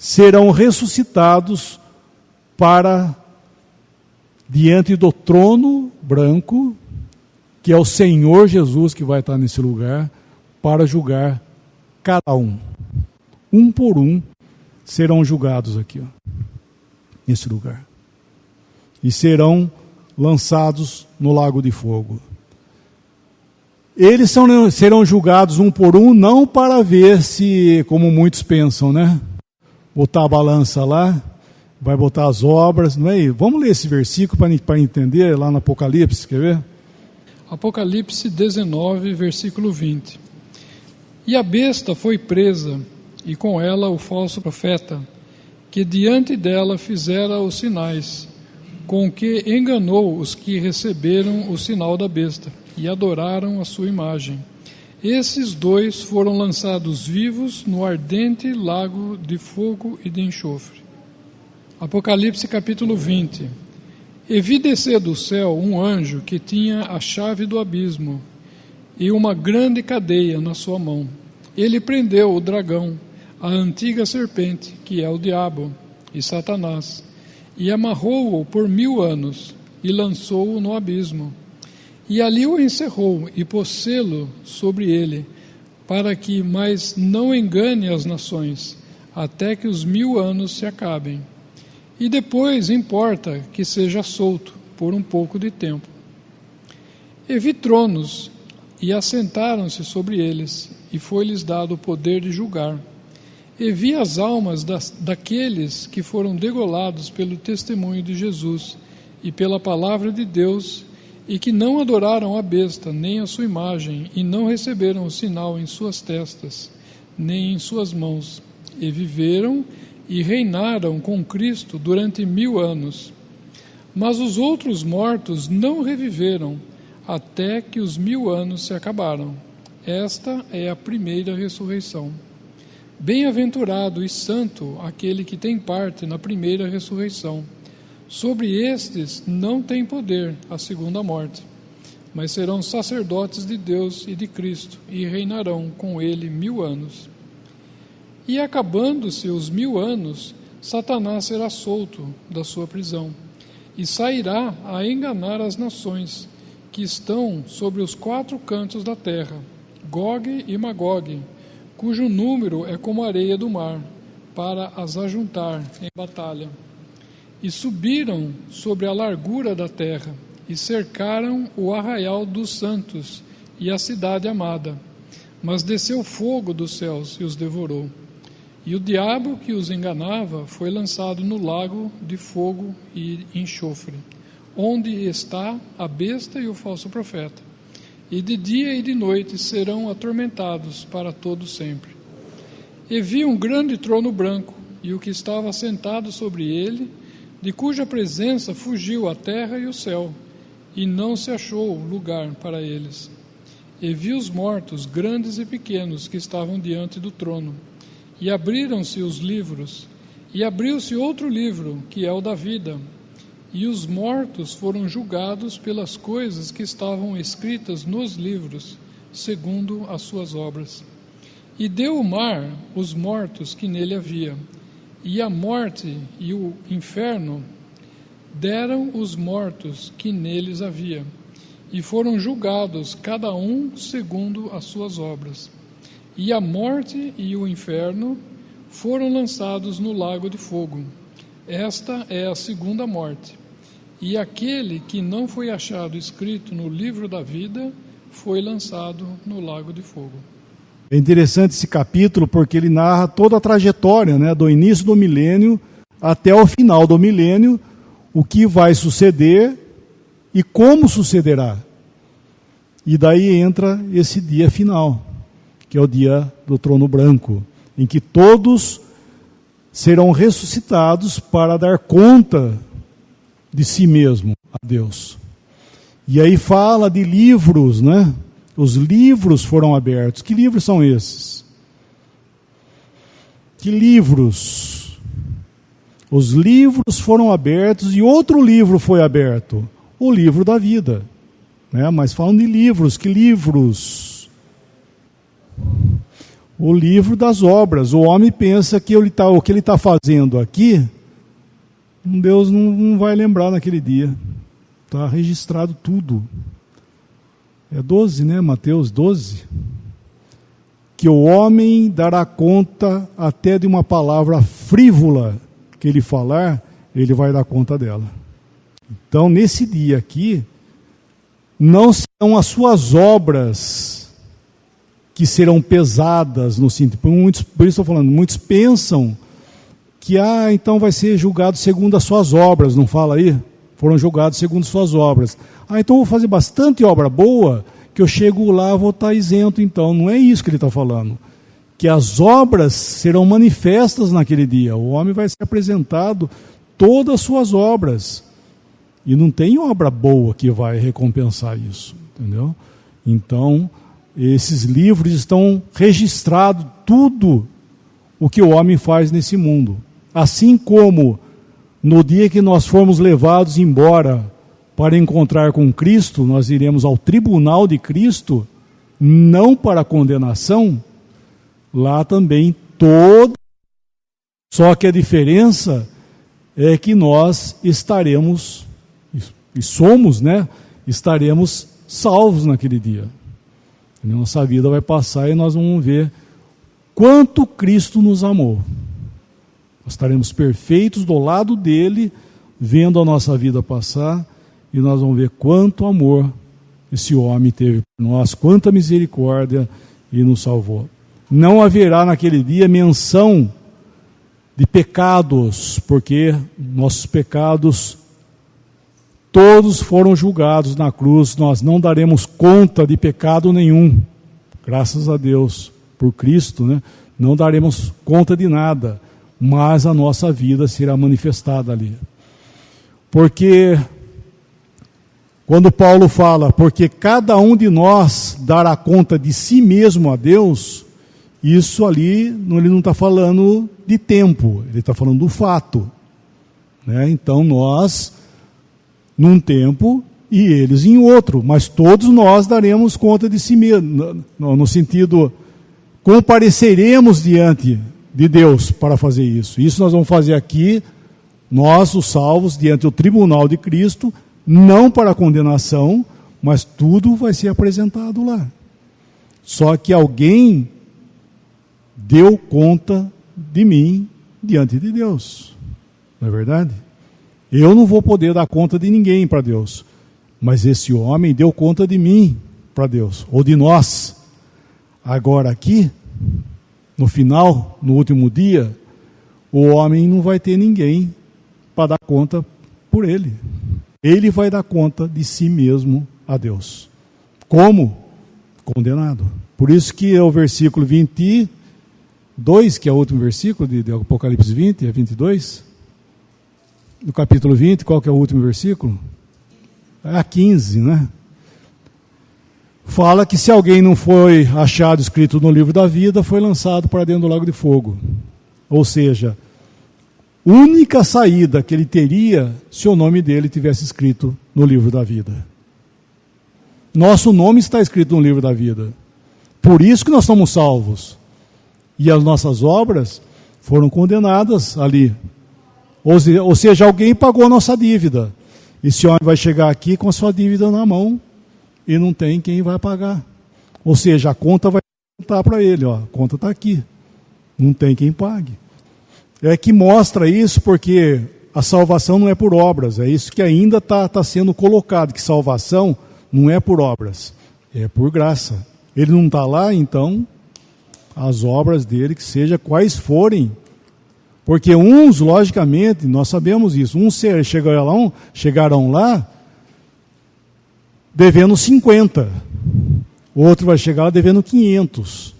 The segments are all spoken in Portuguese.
serão ressuscitados para diante do trono branco, que é o Senhor Jesus que vai estar nesse lugar, para julgar cada um. Um por um serão julgados aqui, nesse lugar. E serão lançados no lago de fogo. Eles serão julgados um por um, não para ver se, como muitos pensam, né? Botar a balança lá, vai botar as obras, não é? Vamos ler esse versículo para entender lá no Apocalipse, quer ver? Apocalipse 19, versículo 20. E a besta foi presa, e com ela o falso profeta, que diante dela fizera os sinais, com que enganou os que receberam o sinal da besta, e adoraram a sua imagem. Esses dois foram lançados vivos no ardente lago de fogo e de enxofre. Apocalipse capítulo 20. E vi descer do céu um anjo que tinha a chave do abismo e uma grande cadeia na sua mão. Ele prendeu o dragão, a antiga serpente, que é o diabo e Satanás, e amarrou-o por 1000 anos e lançou-o no abismo. E ali o encerrou e pôs selo sobre ele, para que mais não engane as nações, até que os 1000 anos se acabem. E depois importa que seja solto por um pouco de tempo. E vi tronos, e assentaram-se sobre eles, e foi-lhes dado o poder de julgar. E vi as almas daqueles que foram degolados pelo testemunho de Jesus e pela palavra de Deus, e que não adoraram a besta, nem a sua imagem, e não receberam o sinal em suas testas, nem em suas mãos, e viveram e reinaram com Cristo durante 1000 anos. Mas os outros mortos não reviveram, até que os 1000 anos se acabaram. Esta é a primeira ressurreição. Bem-aventurado e santo aquele que tem parte na primeira ressurreição. Sobre estes não tem poder a segunda morte, mas serão sacerdotes de Deus e de Cristo, e reinarão com ele 1000 anos. E acabando-se os 1000 anos, Satanás será solto da sua prisão, e sairá a enganar as nações, que estão sobre os 4 cantos da terra, Gogue e Magogue, cujo número é como a areia do mar, para as ajuntar em batalha. E subiram sobre a largura da terra, e cercaram o arraial dos santos e a cidade amada. Mas desceu fogo dos céus e os devorou. E o diabo que os enganava foi lançado no lago de fogo e enxofre, onde está a besta e o falso profeta. E de dia e de noite serão atormentados para todo sempre. E vi um grande trono branco, e o que estava sentado sobre ele, de cuja presença fugiu a terra e o céu, e não se achou lugar para eles. E vi os mortos, grandes e pequenos, que estavam diante do trono, e abriram-se os livros, e abriu-se outro livro, que é o da vida, e os mortos foram julgados pelas coisas que estavam escritas nos livros, segundo as suas obras. E deu o mar os mortos que nele havia, e a morte e o inferno deram os mortos que neles havia, e foram julgados cada um segundo as suas obras. E a morte e o inferno foram lançados no lago de fogo. Esta é a segunda morte. E aquele que não foi achado escrito no livro da vida foi lançado no lago de fogo. É interessante esse capítulo porque ele narra toda a trajetória, né, do início do milênio até o final do milênio, o que vai suceder e como sucederá. E daí entra esse dia final, que é o dia do trono branco, em que todos serão ressuscitados para dar conta de si mesmo a Deus. E aí fala de livros, né? Os livros foram abertos. Que livros são esses? Que livros? Os livros foram abertos e outro livro foi aberto, o livro da vida, né? Mas falando de livros, que livros? o livro das obras. O homem pensa que o que ele está fazendo aqui, Deus não vai lembrar naquele dia. Está registrado tudo. É 12, né? Mateus 12. Que o homem dará conta até de uma palavra frívola que ele falar, ele vai dar conta dela. Então, nesse dia aqui, não serão as suas obras que serão pesadas no sentido. Por isso estou falando, muitos pensam que então vai ser julgado segundo as suas obras, não fala aí? Foram julgados segundo as suas obras. Então eu vou fazer bastante obra boa, que eu chego lá vou estar isento então. Não é isso que ele está falando. Que as obras serão manifestas naquele dia. O homem vai ser apresentado todas as suas obras. E não tem obra boa que vai recompensar isso, entendeu? Então, esses livros estão registrados tudo o que o homem faz nesse mundo. Assim como no dia que nós formos levados embora para encontrar com Cristo, nós iremos ao tribunal de Cristo, não para condenação, lá também todo. Só que a diferença é que nós estaremos, e somos, né? Estaremos salvos naquele dia. Nossa vida vai passar e nós vamos ver quanto Cristo nos amou. Nós estaremos perfeitos do lado dele, vendo a nossa vida passar, e nós vamos ver quanto amor esse homem teve por nós, quanta misericórdia e nos salvou. Não haverá naquele dia menção de pecados, porque nossos pecados todos foram julgados na cruz. Nós não daremos conta de pecado nenhum, graças a Deus, por Cristo, né? Não daremos conta de nada, mas a nossa vida será manifestada ali. Porque quando Paulo fala, porque cada um de nós dará conta de si mesmo a Deus, isso ali, ele não está falando de tempo, ele está falando do fato, né? Então nós, num tempo, e eles em outro, mas todos nós daremos conta de si mesmo, no sentido, compareceremos diante de Deus para fazer isso. Isso nós vamos fazer aqui, nós, os salvos, diante do tribunal de Cristo, não para condenação, mas tudo vai ser apresentado lá. Só que alguém deu conta de mim diante de Deus. Não é verdade? Eu não vou poder dar conta de ninguém para Deus, mas esse homem deu conta de mim para Deus, ou de nós. Agora aqui, no final, no último dia, o homem não vai ter ninguém para dar conta por ele. Ele vai dar conta de si mesmo a Deus. Como? Condenado. Por isso que é o versículo 22, que é o último versículo de Apocalipse 20, é 22. No capítulo 20, qual que é o último versículo? É a 15, né? Fala que se alguém não foi achado escrito no livro da vida, foi lançado para dentro do lago de fogo. Ou seja, única saída que ele teria se o nome dele tivesse escrito no livro da vida. Nosso nome está escrito no livro da vida. Por isso que nós somos salvos. E as nossas obras foram condenadas ali. Ou seja, alguém pagou a nossa dívida. Esse homem vai chegar aqui com a sua dívida na mão e não tem quem vai pagar. Ou seja, a conta vai contar para ele, ó, a conta está aqui. Não tem quem pague. É que mostra isso porque a salvação não é por obras. É isso que ainda está sendo colocado, que salvação não é por obras, é por graça. Ele não está lá, então as obras dele, que seja quais forem, porque uns, logicamente, nós sabemos isso, uns chegarão lá devendo 50, o outro vai chegar lá devendo 500,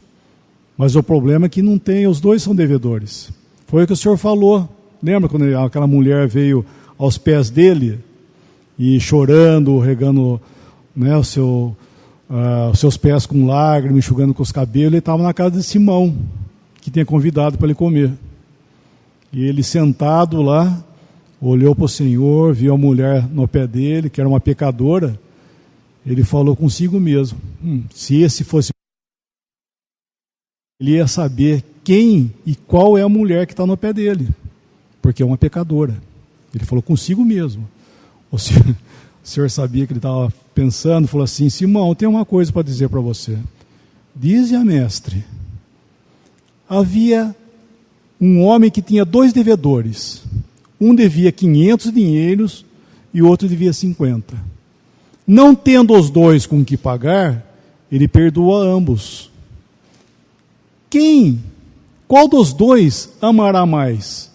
mas o problema é que não tem, os dois são devedores. Foi o que o senhor falou, lembra quando aquela mulher veio aos pés dele, e chorando, regando, né, os seus pés com lágrimas, enxugando com os cabelos. Ele estava na casa de Simão, que tinha convidado para ele comer. E ele sentado lá, olhou para o Senhor, viu a mulher no pé dele, que era uma pecadora. Ele falou consigo mesmo, se esse fosse ele ia saber quem e qual é a mulher que está no pé dele, porque é uma pecadora. Ele falou consigo mesmo. O senhor sabia que ele estava pensando, falou assim: Simão, tem uma coisa para dizer para você. Dize a mestre. Havia um homem que tinha 2 devedores. Um devia 500 dinheiros e o outro devia 50. Não tendo os 2 com que pagar, ele perdoa ambos. Qual dos 2 amará mais?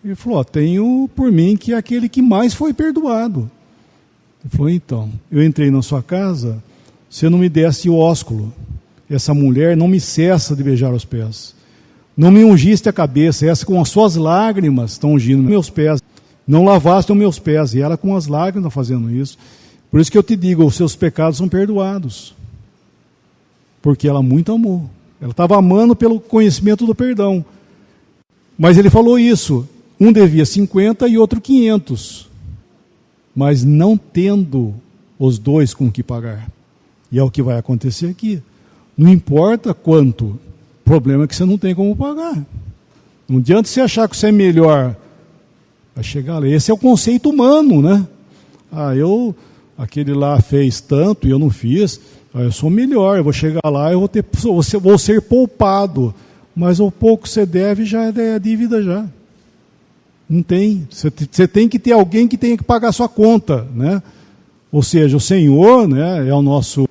Ele falou: tenho por mim que é aquele que mais foi perdoado. Ele falou: então, eu entrei na sua casa, você não me desse o ósculo. Essa mulher não me cessa de beijar os pés. Não me ungiste a cabeça, essa com as suas lágrimas estão ungindo meus pés. Não lavaste os meus pés, e ela com as lágrimas está fazendo isso. Por isso que eu te digo, os seus pecados são perdoados. Porque ela muito amou. Ela estava amando pelo conhecimento do perdão. Mas ele falou isso. Um devia 50 e outro 500. Mas não tendo os 2 com que pagar. E é o que vai acontecer aqui. Não importa quanto. O problema é que você não tem como pagar. Não adianta você achar que você é melhor. Vai chegar lá. Esse é o conceito humano, né? Aquele lá fez tanto e eu não fiz. Eu sou melhor, eu vou chegar lá, eu vou ser poupado. Mas o pouco que você deve já é dívida já. Não tem. Você tem que ter alguém que tenha que pagar a sua conta, né? Ou seja, o Senhor, né, é o nosso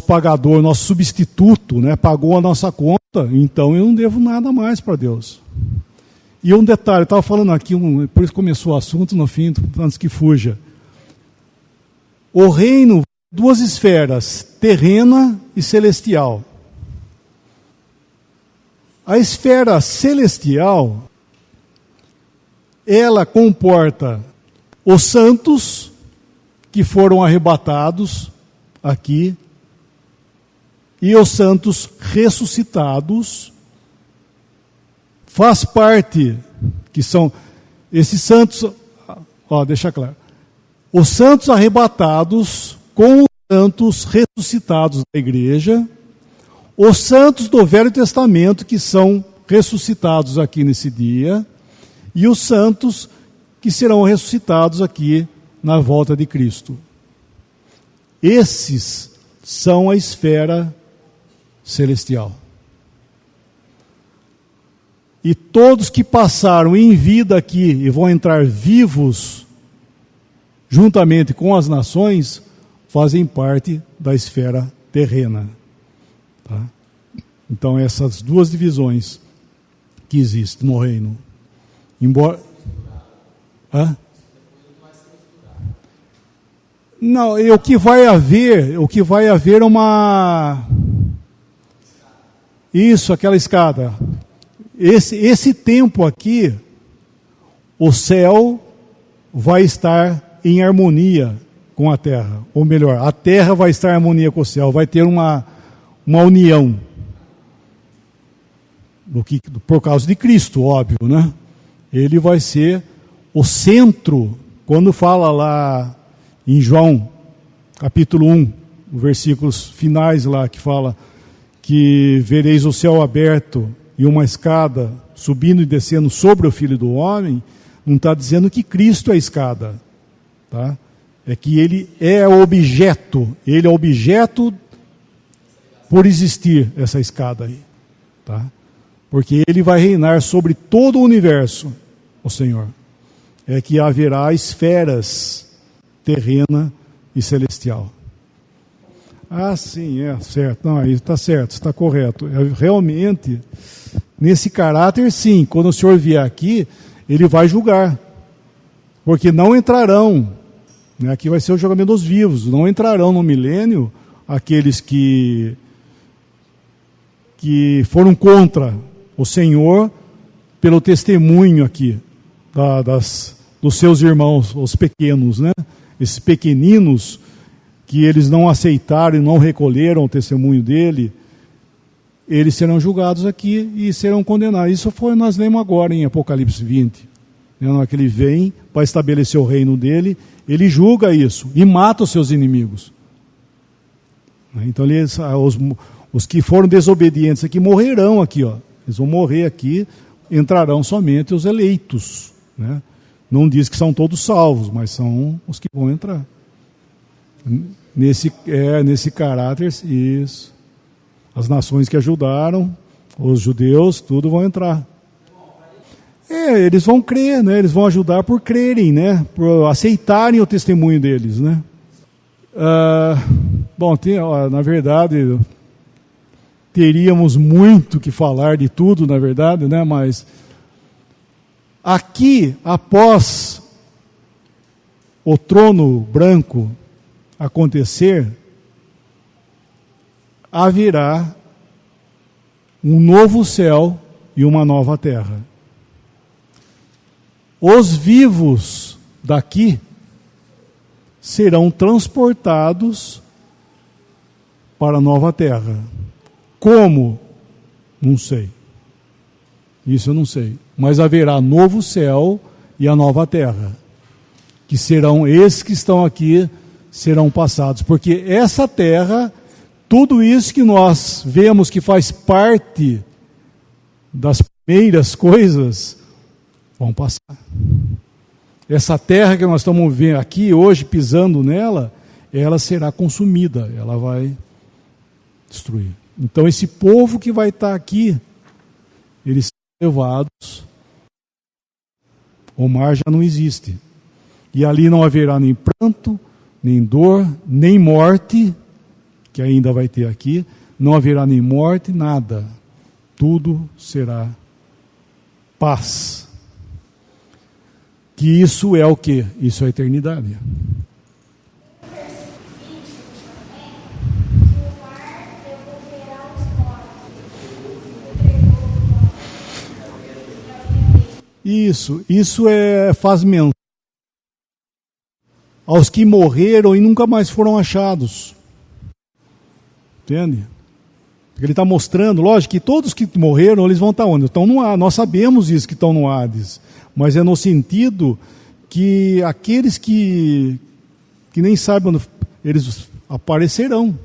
pagador, o nosso substituto, né? Pagou a nossa conta, então eu não devo nada mais para Deus. E um detalhe, eu estava falando aqui, por isso começou o assunto no fim, antes que fuja. O reino, 2 esferas, terrena e celestial. A esfera celestial, ela comporta os santos que foram arrebatados aqui e os santos ressuscitados. Faz parte, que são esses santos, deixa claro, os santos arrebatados com os santos ressuscitados da igreja, os santos do Velho Testamento que são ressuscitados aqui nesse dia, e os santos que serão ressuscitados aqui na volta de Cristo. Esses são a esfera celestial. E todos que passaram em vida aqui e vão entrar vivos, juntamente com as nações, fazem parte da esfera terrena. Tá? Então, essas 2 divisões que existem no reino. Embora... Não, o que vai haver é uma... Isso, aquela escada. Esse tempo aqui, o céu vai estar em harmonia com a terra. Ou melhor, a terra vai estar em harmonia com o céu. Vai ter uma união. Por causa de Cristo, óbvio, né? Ele vai ser o centro, quando fala lá em João, capítulo 1, versículos finais lá, que fala que vereis o céu aberto e uma escada subindo e descendo sobre o Filho do Homem, não está dizendo que Cristo é a escada, tá? É que ele é objeto por existir essa escada aí, tá? Porque ele vai reinar sobre todo o universo, o Senhor. É que haverá esferas terrena e celestial. Sim, certo. Não, aí está certo, está correto. Realmente, nesse caráter, sim, quando o Senhor vier aqui, ele vai julgar. Porque não entrarão, né, aqui vai ser o julgamento dos vivos, não entrarão no milênio aqueles que foram contra o Senhor pelo testemunho aqui dos seus irmãos, os pequenos, né? Esses pequeninos que eles não aceitaram e não recolheram o testemunho dele, eles serão julgados aqui e serão condenados. Isso nós lemos agora em Apocalipse 20. Na hora que ele vem para estabelecer o reino dele, ele julga isso e mata os seus inimigos. Então Os que foram desobedientes aqui morrerão aqui, ó. Eles vão morrer aqui, entrarão somente os eleitos, né? Não diz que são todos salvos, mas são os que vão entrar. Nesse caráter, isso. As nações que ajudaram, os judeus, tudo vão entrar. Eles vão crer, né? Eles vão ajudar por crerem, né? Por aceitarem o testemunho deles, né? Na verdade, teríamos muito que falar de tudo, na verdade, né? Mas aqui, após o trono branco acontecer, haverá um novo céu e uma nova terra. Os vivos daqui serão transportados para a nova terra. Como? Não sei. Isso eu não sei. Mas haverá novo céu e a nova terra, que serão esses que estão aqui, serão passados. Porque essa terra, tudo isso que nós vemos que faz parte das primeiras coisas, vão passar. Essa terra que nós estamos vendo aqui hoje, pisando nela, ela será consumida, ela vai destruir. Então esse povo que vai estar aqui, eles são levados, o mar já não existe. E ali não haverá nem pranto, nem dor, nem morte, que ainda vai ter aqui, não haverá nem morte, nada. Tudo será paz. Que isso é o quê? Isso é a eternidade. Isso faz menção aos que morreram e nunca mais foram achados. Entende? Porque ele está mostrando, lógico que todos que morreram, eles vão estar onde? Estão no Hades. Nós sabemos isso, que estão no Hades. Mas é no sentido que aqueles que nem saibam, eles aparecerão.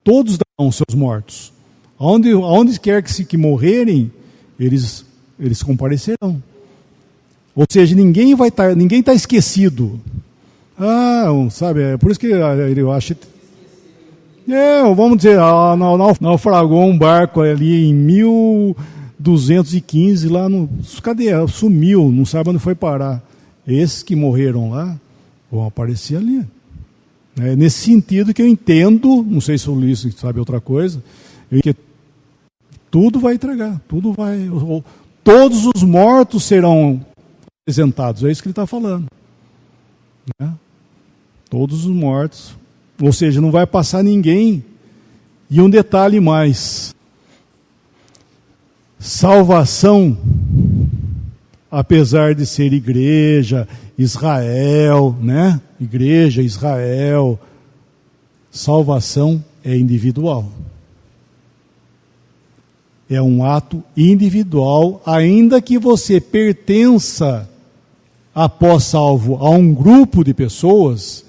Todos darão seus mortos. Aonde quer que morrerem, eles comparecerão. Ou seja, ninguém está esquecido. Sabe, é por isso que eu acho... vamos dizer, naufragou um barco ali em 1215, lá no... Cadê? Sumiu, não sabe onde foi parar. Esses que morreram lá vão aparecer ali. É nesse sentido que eu entendo, não sei se o Luiz sabe outra coisa, que tudo vai entregar, todos os mortos serão apresentados, é isso que ele está falando. Né? Todos os mortos, ou seja, não vai passar ninguém. E um detalhe mais, salvação, apesar de ser igreja, Israel, né? Igreja, Israel, salvação é individual. É um ato individual, ainda que você pertença, após salvo, a um grupo de pessoas,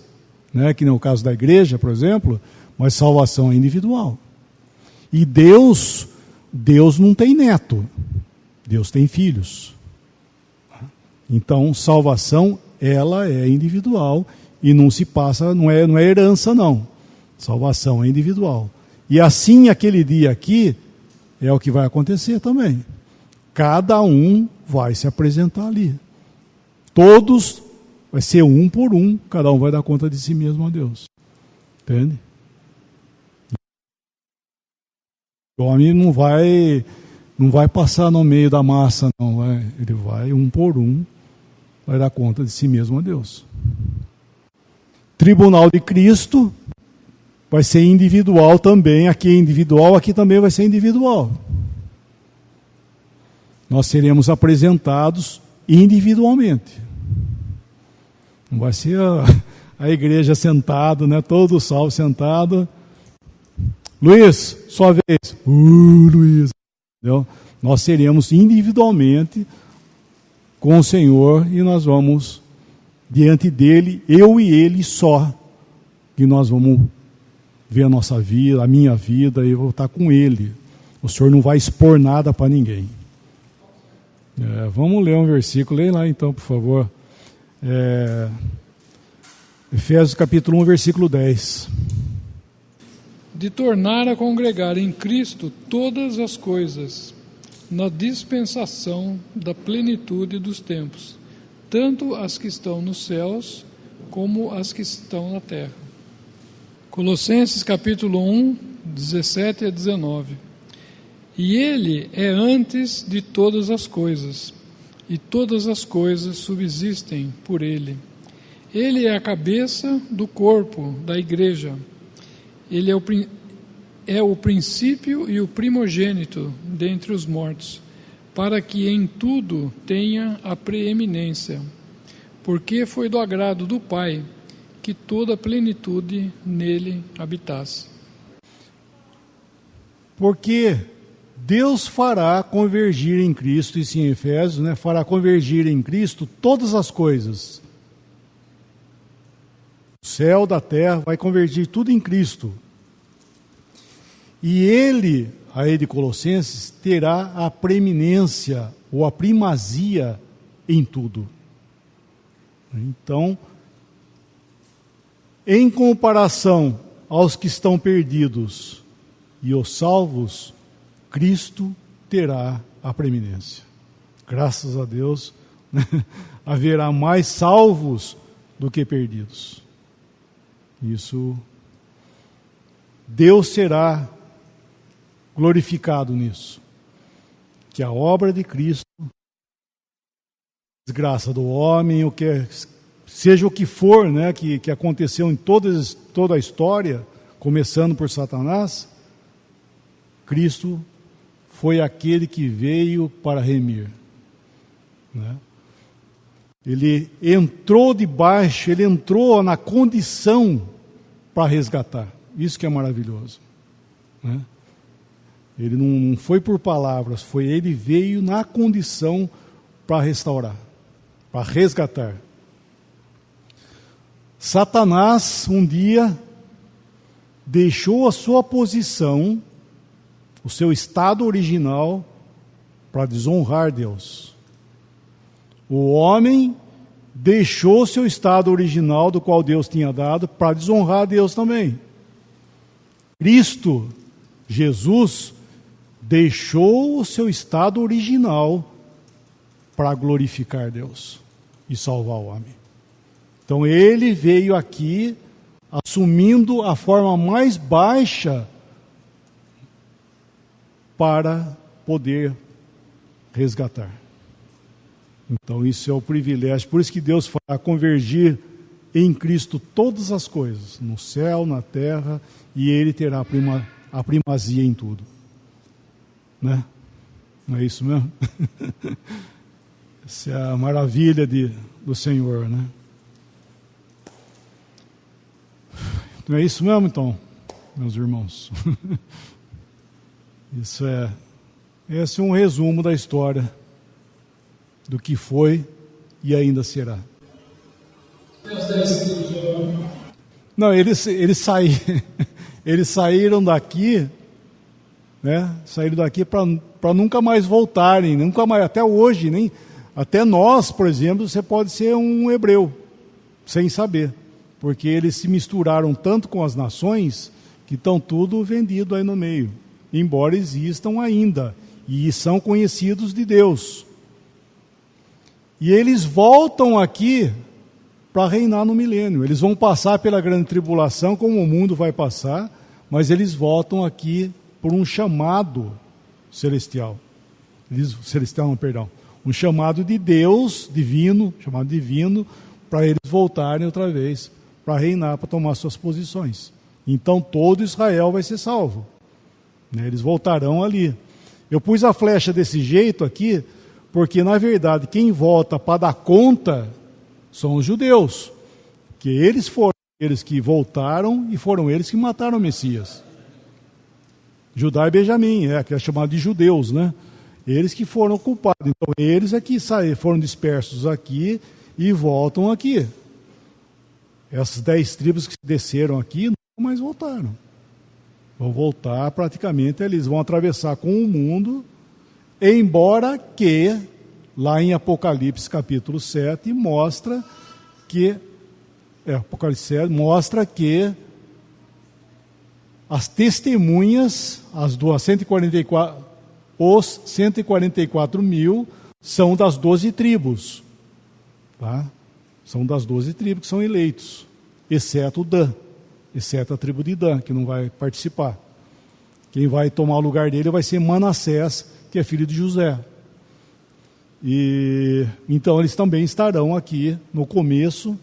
né? Que no caso da igreja, por exemplo, mas salvação é individual. E Deus não tem neto, Deus tem filhos. Então, salvação, ela é individual e não se passa, não é herança não. Salvação é individual. E assim, aquele dia aqui, é o que vai acontecer também. Cada um vai se apresentar ali. Todos, vai ser um por um, cada um vai dar conta de si mesmo a Deus. Entende? O homem não vai passar no meio da massa, não. Ele vai um por um, vai dar conta de si mesmo a Deus. Tribunal de Cristo vai ser individual também. Aqui é individual, aqui também vai ser individual. Nós seremos apresentados individualmente. Não vai ser a igreja sentada, né? Todo salvo sentado. Luiz, sua vez. Luiz. Entendeu? Nós seremos individualmente com o Senhor e nós vamos diante dele, eu e ele só, que nós vamos ver a nossa vida, a minha vida, e eu vou estar com Ele. O Senhor não vai expor nada para ninguém. Vamos ler um versículo, leia lá então, por favor. Efésios capítulo 1, versículo 10. De tornar a congregar em Cristo todas as coisas, na dispensação da plenitude dos tempos, tanto as que estão nos céus, como as que estão na terra. Colossenses capítulo 1, 17 a 19. E Ele é antes de todas as coisas, e todas as coisas subsistem por Ele. Ele é a cabeça do corpo, da igreja. Ele é o princípio e o primogênito dentre os mortos, para que em tudo tenha a preeminência, porque foi do agrado do Pai que toda a plenitude nele habitasse. Porque Deus fará convergir em Cristo, isso em Efésios, fará convergir em Cristo todas as coisas. O céu, da terra, vai convergir tudo em Cristo. E Ele, aí de Colossenses, terá a preeminência ou a primazia em tudo. Então, em comparação aos que estão perdidos e os salvos, Cristo terá a preeminência. Graças a Deus, haverá mais salvos do que perdidos. Isso, Deus será glorificado nisso. Que a obra de Cristo, desgraça do homem, seja o que for, que aconteceu em toda a história, começando por Satanás, Cristo foi aquele que veio para remir. Ele entrou debaixo, ele entrou na condição para resgatar. Isso que é maravilhoso. Ele não foi por palavras, ele veio na condição para restaurar, para resgatar. Satanás, um dia, deixou a sua posição, o seu estado original, para desonrar Deus. O homem deixou seu estado original, do qual Deus tinha dado, para desonrar Deus também. Cristo, Jesus, deixou o seu estado original para glorificar Deus e salvar o homem. Então ele veio aqui assumindo a forma mais baixa para poder resgatar. Então isso é o privilégio, por isso que Deus fará convergir em Cristo todas as coisas, no céu, na terra, e Ele terá a primazia em tudo. Não é isso mesmo? Essa é a maravilha do Senhor, Não é isso mesmo, então, meus irmãos? Esse é um resumo da história, do que foi e ainda será. Não, eles saíram daqui, saíram daqui para nunca mais voltarem, nunca mais, até hoje, até nós, por exemplo, você pode ser um hebreu, sem saber, porque eles se misturaram tanto com as nações, que estão tudo vendido aí no meio, embora existam ainda, e são conhecidos de Deus. E eles voltam aqui para reinar no milênio. Eles vão passar pela grande tribulação, como o mundo vai passar, mas eles voltam aqui por um chamado celestial. Um chamado de Deus, chamado divino, para eles voltarem outra vez, para reinar, para tomar suas posições. Então todo Israel vai ser salvo. Eles voltarão ali. Eu pus a flecha desse jeito aqui, porque, na verdade, quem volta para dar conta são os judeus. Que eles foram eles que voltaram e foram eles que mataram o Messias. Judá e Benjamim, que é chamado de judeus, Eles que foram culpados. Então, eles é que foram dispersos aqui e voltam aqui. Essas 10 tribos que desceram aqui, não mais voltaram. Vão voltar, praticamente, eles vão atravessar com o mundo, embora que, lá em Apocalipse capítulo 7, mostra que as testemunhas, os 144 mil, são das 12 tribos. Tá? São das 12 tribos que são eleitos, exceto Dan, exceto a tribo de Dan, que não vai participar. Quem vai tomar o lugar dele vai ser Manassés, que é filho de José. E então eles também estarão aqui no começo,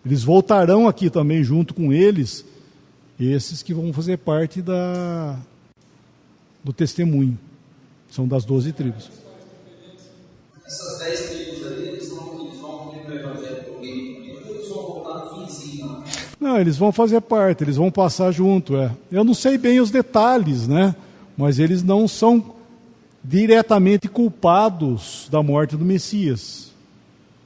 eles voltarão aqui também junto com eles, esses que vão fazer parte do testemunho, são das 12 tribos. Essas 10 tribos ali, eles vão cumprir o evangelho por reino, eles vão voltar no finzinho. Não, eles vão fazer parte, eles vão passar junto. Eu não sei bem os detalhes, né? Mas eles não são diretamente culpados da morte do Messias.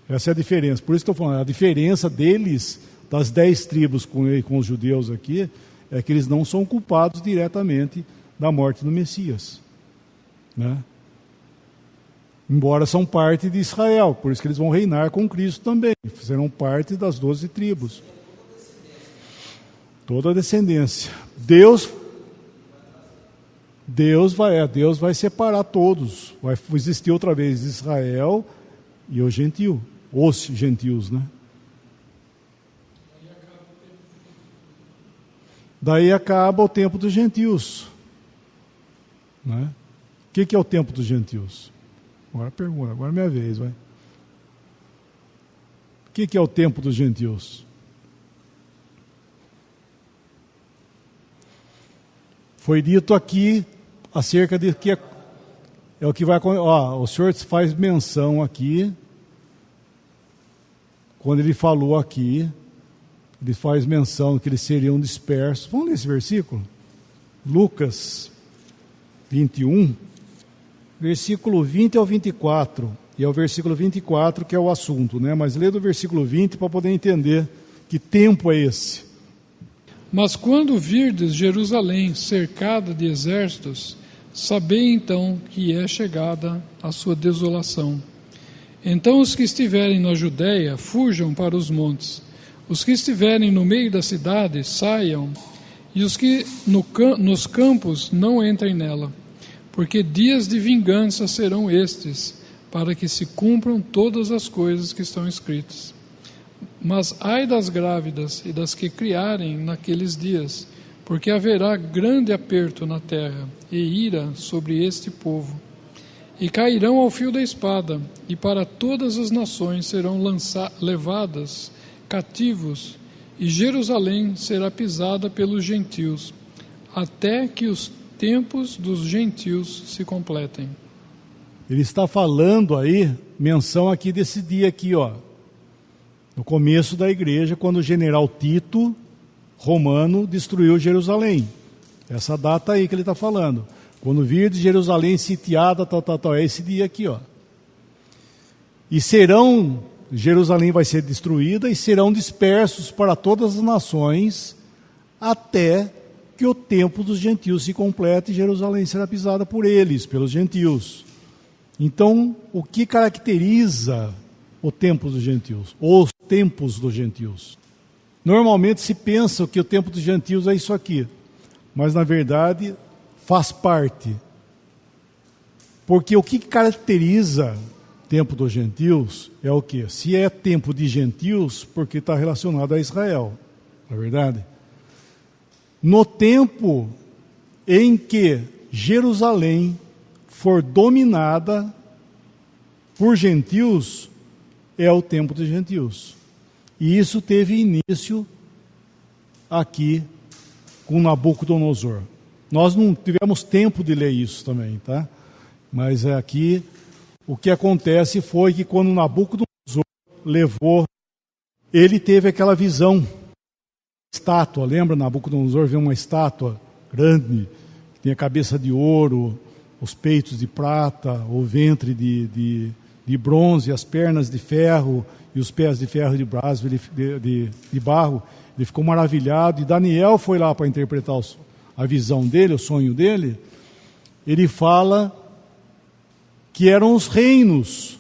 Essa é a diferença. Por isso que eu estou falando, a diferença deles, das 10 tribos com os judeus aqui, é que eles não são culpados diretamente da morte do Messias. Né? Embora são parte de Israel, por isso que eles vão reinar com Cristo também. Serão parte das 12 tribos. Toda a descendência. Deus vai separar todos. Vai existir outra vez Israel e os gentios, né? Daí acaba o tempo dos gentios. Né? O que é o tempo dos gentios? Agora pergunta, agora é minha vez, vai. O que é o tempo dos gentios? Foi dito aqui acerca de que é o que vai acontecer. O senhor faz menção aqui, quando ele falou aqui, ele faz menção que eles seriam dispersos. Vamos ler esse versículo? Lucas 21, versículo 20 ao 24. E é o versículo 24 que é o assunto, né? Mas lê do versículo 20 para poder entender que tempo é esse. Mas quando virdes Jerusalém cercada de exércitos, sabei então que é chegada a sua desolação. Então os que estiverem na Judéia fujam para os montes, os que estiverem no meio da cidade saiam, e os que nos campos não entrem nela, porque dias de vingança serão estes, para que se cumpram todas as coisas que estão escritas. Mas ai das grávidas e das que criarem naqueles dias, porque haverá grande aperto na terra e ira sobre este povo. E cairão ao fio da espada, e para todas as nações serão levadas cativos, e Jerusalém será pisada pelos gentios, até que os tempos dos gentios se completem. Ele está falando aí, menção aqui desse dia aqui, no começo da igreja, quando o general Tito, romano, destruiu Jerusalém. Essa data aí que ele está falando. Quando vir de Jerusalém sitiada, é esse dia aqui, E Jerusalém vai ser destruída e serão dispersos para todas as nações, até que o tempo dos gentios se complete e Jerusalém será pisada por eles, pelos gentios. Então, o que caracteriza o tempo dos gentios? Os tempos dos gentios. Normalmente se pensa que o tempo dos gentios é isso aqui, mas na verdade faz parte. Porque o que caracteriza o tempo dos gentios é o quê? Se é tempo de gentios, porque está relacionado a Israel, não é verdade? No tempo em que Jerusalém for dominada por gentios, é o tempo dos gentios. E isso teve início aqui com Nabucodonosor. Nós não tivemos tempo de ler isso também, tá? Mas aqui o que acontece foi que quando Nabucodonosor levou, ele teve aquela visão, estátua, lembra? Nabucodonosor viu uma estátua grande, que tinha cabeça de ouro, os peitos de prata, o ventre de bronze, as pernas de ferro e os pés de ferro de barro. Ele ficou maravilhado, e Daniel foi lá para interpretar a visão dele, o sonho dele, ele fala que eram os reinos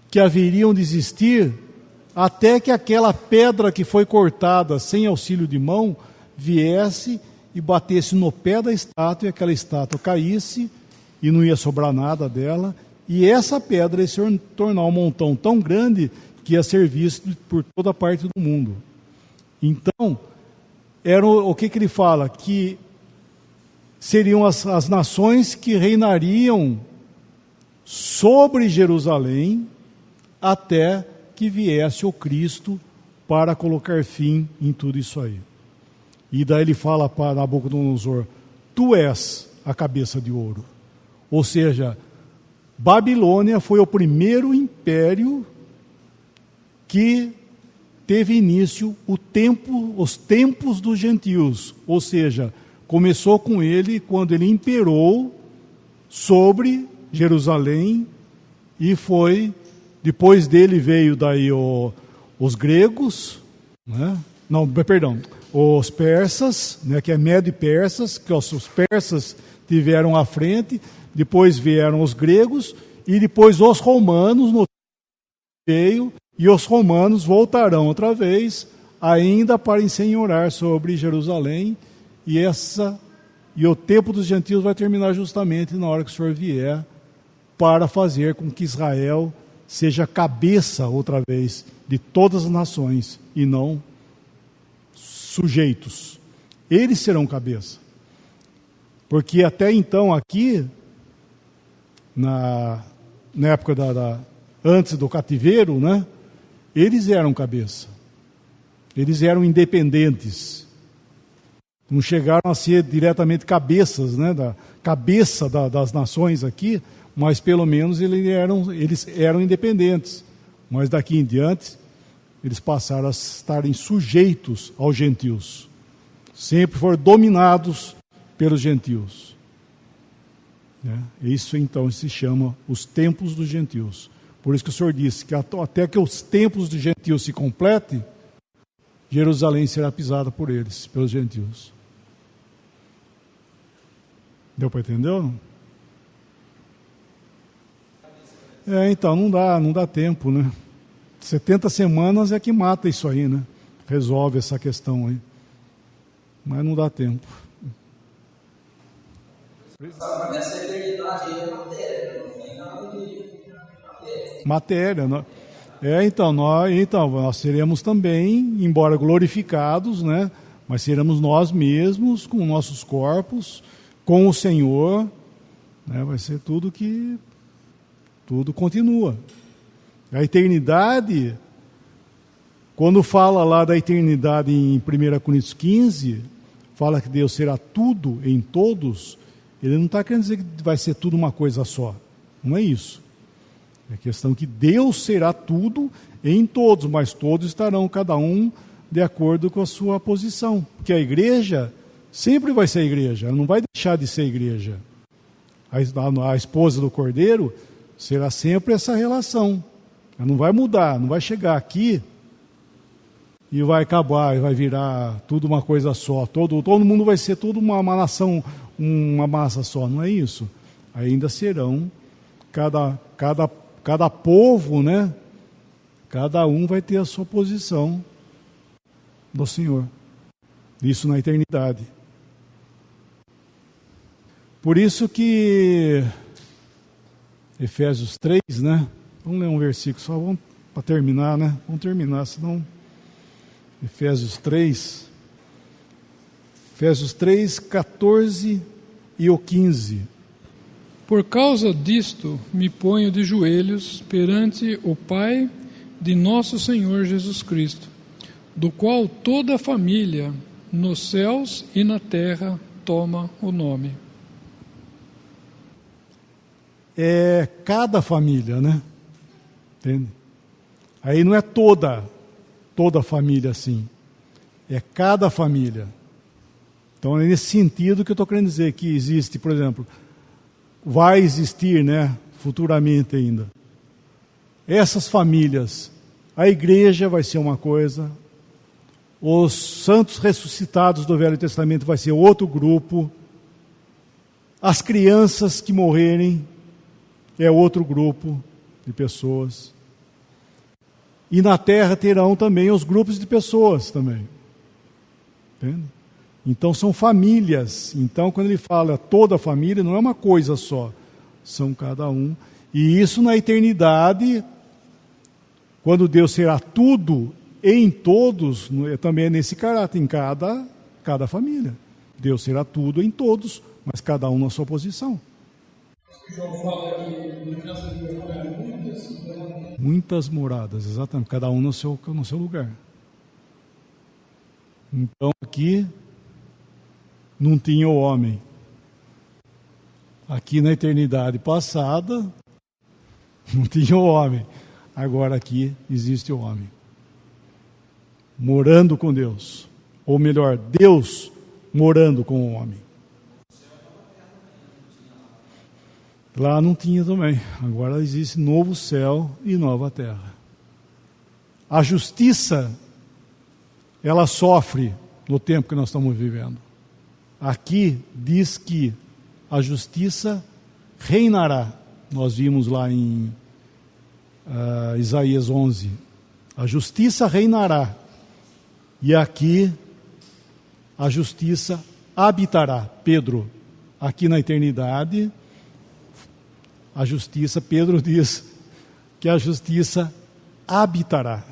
que haveriam de existir até que aquela pedra que foi cortada sem auxílio de mão viesse e batesse no pé da estátua e aquela estátua caísse e não ia sobrar nada dela, e essa pedra ia se tornar um montão tão grande que ia ser visto por toda parte do mundo. Então, o que ele fala? Que seriam as nações que reinariam sobre Jerusalém até que viesse o Cristo para colocar fim em tudo isso aí. E daí ele fala para Nabucodonosor: tu és a cabeça de ouro. Ou seja, Babilônia foi o primeiro império que teve início os tempos dos gentios. Ou seja, começou com ele quando ele imperou sobre Jerusalém e foi, depois dele veio daí os gregos, né? Não, perdão, os persas, né, que é Medo e Persas, que os persas tiveram à frente, depois vieram os gregos e depois os romanos no veio, e os romanos voltarão outra vez, ainda para ensenhorar sobre Jerusalém, e o tempo dos gentios vai terminar justamente na hora que o Senhor vier, para fazer com que Israel seja cabeça outra vez de todas as nações e não sujeitos. Eles serão cabeça. Porque até então aqui, na época antes do cativeiro, né, eles eram cabeça. Eles eram independentes. Não chegaram a ser diretamente cabeças, né, cabeça das nações aqui, mas pelo menos eles eram independentes. Mas daqui em diante, eles passaram a estarem sujeitos aos gentios. Sempre foram dominados pelos gentios. Isso então se chama os tempos dos gentios. Por isso que o Senhor disse que até que os tempos dos gentios se completem, Jerusalém será pisada por eles, pelos gentios. Deu para entender ou não? Então, não dá tempo, né? 70 semanas é que mata isso aí, né? Resolve essa questão aí. Mas não dá tempo. Essa eternidade aí é matéria, não tem nada de matéria. Então nós seremos também, embora glorificados, né? Mas seremos nós mesmos, com nossos corpos, com o Senhor, né? Vai ser tudo continua. A eternidade, quando fala lá da eternidade em 1 Coríntios 15, fala que Deus será tudo em todos, ele não está querendo dizer que vai ser tudo uma coisa só. Não é isso. É questão que Deus será tudo em todos, mas todos estarão, cada um, de acordo com a sua posição. Porque a igreja sempre vai ser a igreja, ela não vai deixar de ser igreja. A esposa do Cordeiro será sempre essa relação. Ela não vai mudar, não vai chegar aqui e vai acabar, e vai virar tudo uma coisa só. Todo mundo vai ser tudo uma nação, uma massa só. Não é isso. Ainda serão, cada povo, né? Cada um vai ter a sua posição do Senhor. Isso na eternidade. Por isso que Efésios 3, né? Vamos ler um versículo só para terminar, né? Vamos terminar, senão... Efésios 3, 14 e o 15. Por causa disto, me ponho de joelhos perante o Pai de nosso Senhor Jesus Cristo, do qual toda a família, nos céus e na terra, toma o nome. É cada família, né? Entende? Aí não é toda a família assim. É cada família. Então é nesse sentido que eu estou querendo dizer que existe, por exemplo, vai existir, né, futuramente ainda, essas famílias. A igreja vai ser uma coisa, Os santos ressuscitados do Velho Testamento vai ser outro grupo. As crianças que morrerem é outro grupo de pessoas. E na terra terão também os grupos de pessoas também. Entende? Então são famílias. Então quando ele fala toda a família, não é uma coisa só. São cada um. E isso na eternidade, quando Deus será tudo em todos, também é nesse caráter, em cada família. Deus será tudo em todos, mas cada um na sua posição. João fala que na casa de meu pai há muitas moradas, exatamente, cada um no seu lugar. Então aqui não tinha o homem. Aqui na eternidade passada não tinha o homem. Agora aqui existe o homem. Morando com Deus. Ou melhor, Deus morando com o homem. Lá não tinha também. Agora existe novo céu e nova terra. A justiça, ela sofre no tempo que nós estamos vivendo. Aqui diz que a justiça reinará. Nós vimos lá em Isaías 11. A justiça reinará. E aqui a justiça habitará. Pedro, aqui na eternidade, a justiça, Pedro diz que a justiça habitará.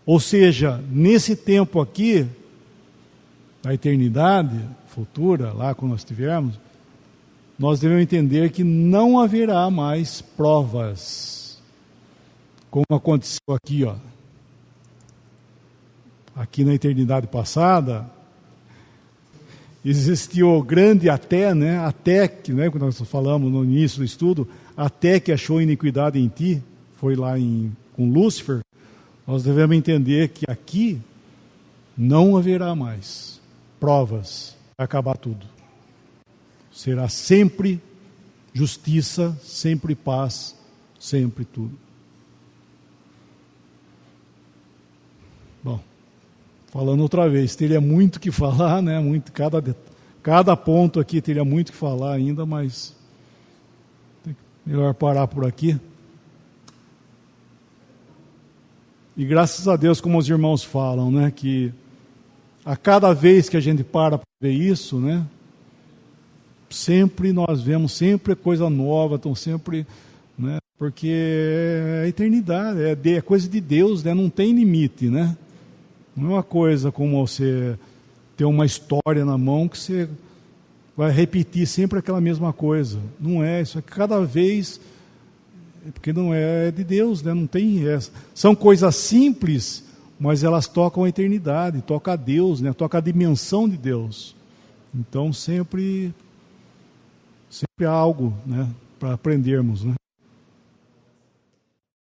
Ou seja, nesse tempo aqui, da eternidade futura, lá quando nós estivermos, nós devemos entender que não haverá mais provas, como aconteceu aqui, ó. Aqui na eternidade passada, existiu o grande até, né? Até que, né, quando nós falamos no início do estudo, até que achou iniquidade em ti, foi lá com Lúcifer. Nós devemos entender que aqui não haverá mais provas para acabar tudo. Será sempre justiça, sempre paz, sempre tudo. Bom, falando outra vez, teria muito que falar, né? Cada ponto aqui teria muito que falar ainda, mas melhor parar por aqui. E graças a Deus, como os irmãos falam, né, que a cada vez que a gente para ver isso, né, sempre nós vemos sempre coisa nova, então sempre, né, porque é a eternidade, é coisa de Deus, né, não tem limite, né? Não é uma coisa como você ter uma história na mão que você vai repetir sempre aquela mesma coisa. Não é, isso é cada vez, porque não é de Deus, né? Não tem essa. São coisas simples, mas elas tocam a eternidade, tocam a Deus, né? Tocam a dimensão de Deus. Então sempre há algo, né, para aprendermos, né?